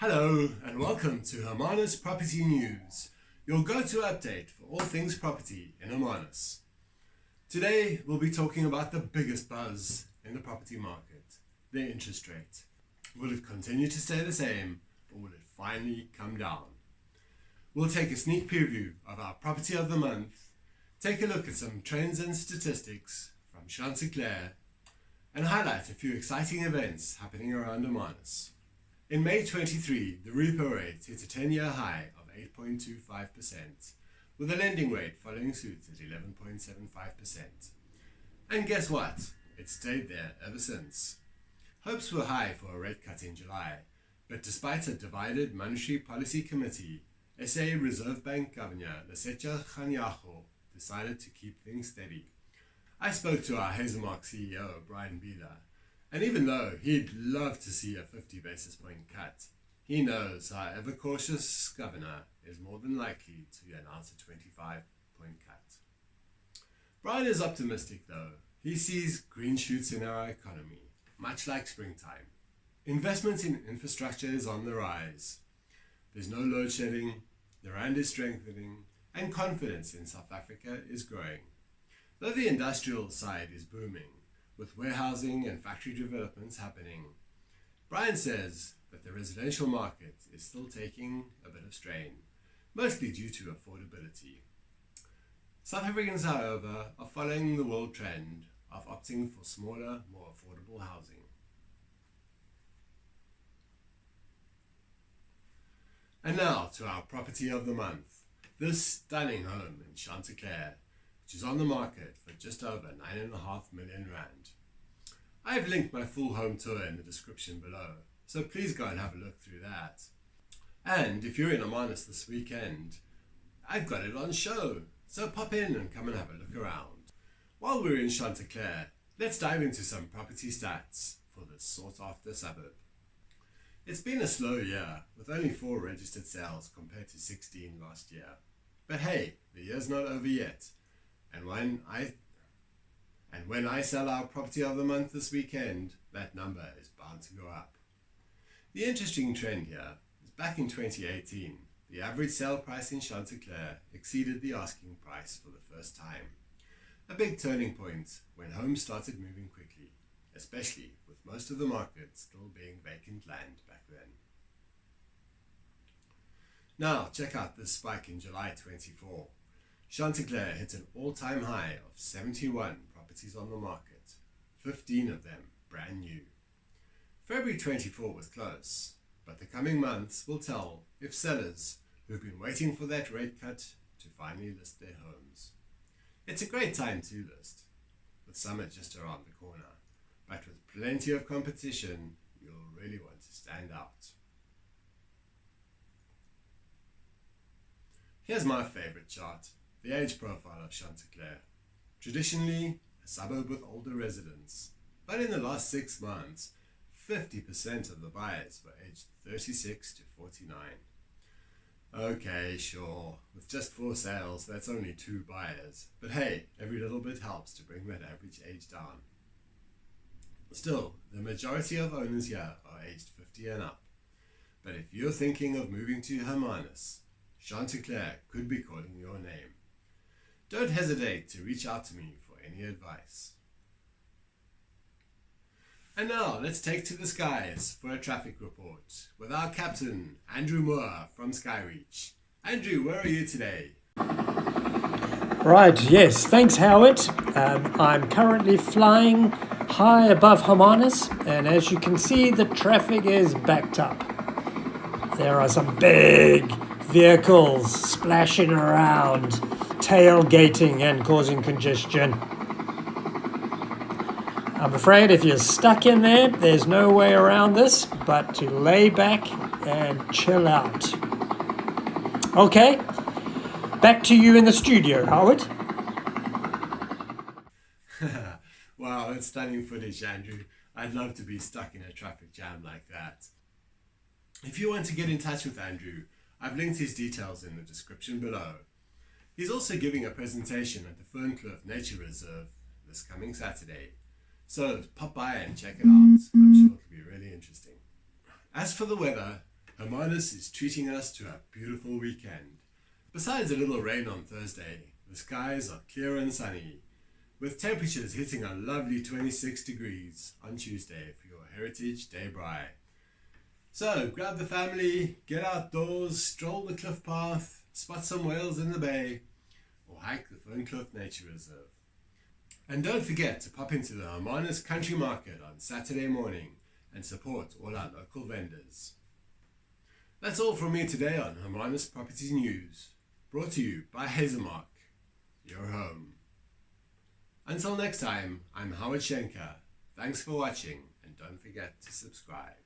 Hello and welcome to Hermanus Property News, your go-to update for all things property in Hermanus. Today we'll be talking about the biggest buzz in the property market, the interest rate. Will it continue to stay the same or will it finally come down? We'll take a sneak preview of our property of the month, take a look at some trends and statistics from Chanticleer, and highlight a few exciting events happening around Hermanus. In May 23, the repo rate hit a 10-year high of 8.25%, with the lending rate following suit at 11.75%. And guess what? It stayed there ever since. Hopes were high for a rate cut in July, but despite a divided Monetary Policy Committee, SA Reserve Bank Governor Lesetja Kganyago decided to keep things steady. I spoke to our Hazelmark CEO, Brian Beeler, and even though he'd love to see a 50 basis point cut, he knows our ever cautious governor is more than likely to announce a 25 point cut. Brian is optimistic though. He sees green shoots in our economy, much like springtime. Investment in infrastructure is on the rise. There's no load shedding, the rand is strengthening, and confidence in South Africa is growing. Though the industrial side is booming, with warehousing and factory developments happening, Brian says that the residential market is still taking a bit of strain, mostly due to affordability. South Africans, however, are following the world trend of opting for smaller, more affordable housing. And now to our property of the month, this stunning home in Chanticleer, which is on the market for just over 9.5 million rand. I've linked my full home tour in the description below, so please go and have a look through that. And if you're in Hermanus this weekend, I've got it on show, so pop in and come and have a look around. While we're in Chanticleer, let's dive into some property stats for this sought-after suburb. It's been a slow year, with only 4 registered sales compared to 16 last year. But hey, the year's not over yet. And when I sell our property of the month this weekend, that number is bound to go up. The interesting trend here is back in 2018, the average sale price in Chanticleer exceeded the asking price for the first time. A big turning point when homes started moving quickly, especially with most of the market still being vacant land back then. Now check out this spike in July 24. Chanticleer hit an all-time high of 71 properties on the market, 15 of them brand new. February 24 was close, but the coming months will tell if sellers who've been waiting for that rate cut to finally list their homes. It's a great time to list, with summer just around the corner, but with plenty of competition, you'll really want to stand out. Here's my favorite chart. The age profile of Chanticleer. Traditionally, a suburb with older residents, but in the last 6 months, 50% of the buyers were aged 36 to 49. Okay, sure, with just 4 sales, that's only 2 buyers, but hey, every little bit helps to bring that average age down. Still, the majority of owners here are aged 50 and up, but if you're thinking of moving to Hermanus, Chanticleer could be calling your name. Don't hesitate to reach out to me for any advice. And now let's take to the skies for a traffic report with our captain, Andrew Moore from Skyreach. Andrew, where are you today? Right, yes, thanks Howard. I'm currently flying high above Hermanus, and as you can see, the traffic is backed up. There are some big vehicles splashing around, tailgating and causing congestion. I'm afraid if you're stuck in there, there's no way around this but to lay back and chill out. Okay, back to you in the studio, Howard. Wow, that's stunning footage, Andrew. I'd love to be stuck in a traffic jam like that. If you want to get in touch with Andrew, I've linked his details in the description below. He's also giving a presentation at the Ferncliff Nature Reserve this coming Saturday. So pop by and check it out. I'm sure it'll be really interesting. As for the weather, Hermanus is treating us to a beautiful weekend. Besides a little rain on Thursday, the skies are clear and sunny, with temperatures hitting a lovely 26 degrees on Tuesday for your Heritage Day Braai. So grab the family, get outdoors, stroll the cliff path, spot some whales in the bay, or hike the Ferncliff Nature Reserve. And don't forget to pop into the Hermanus Country Market on Saturday morning and support all our local vendors. That's all from me today on Hermanus Property News, brought to you by Hazelmark, your home. Until next time, I'm Howard Schenker. Thanks for watching, and don't forget to subscribe.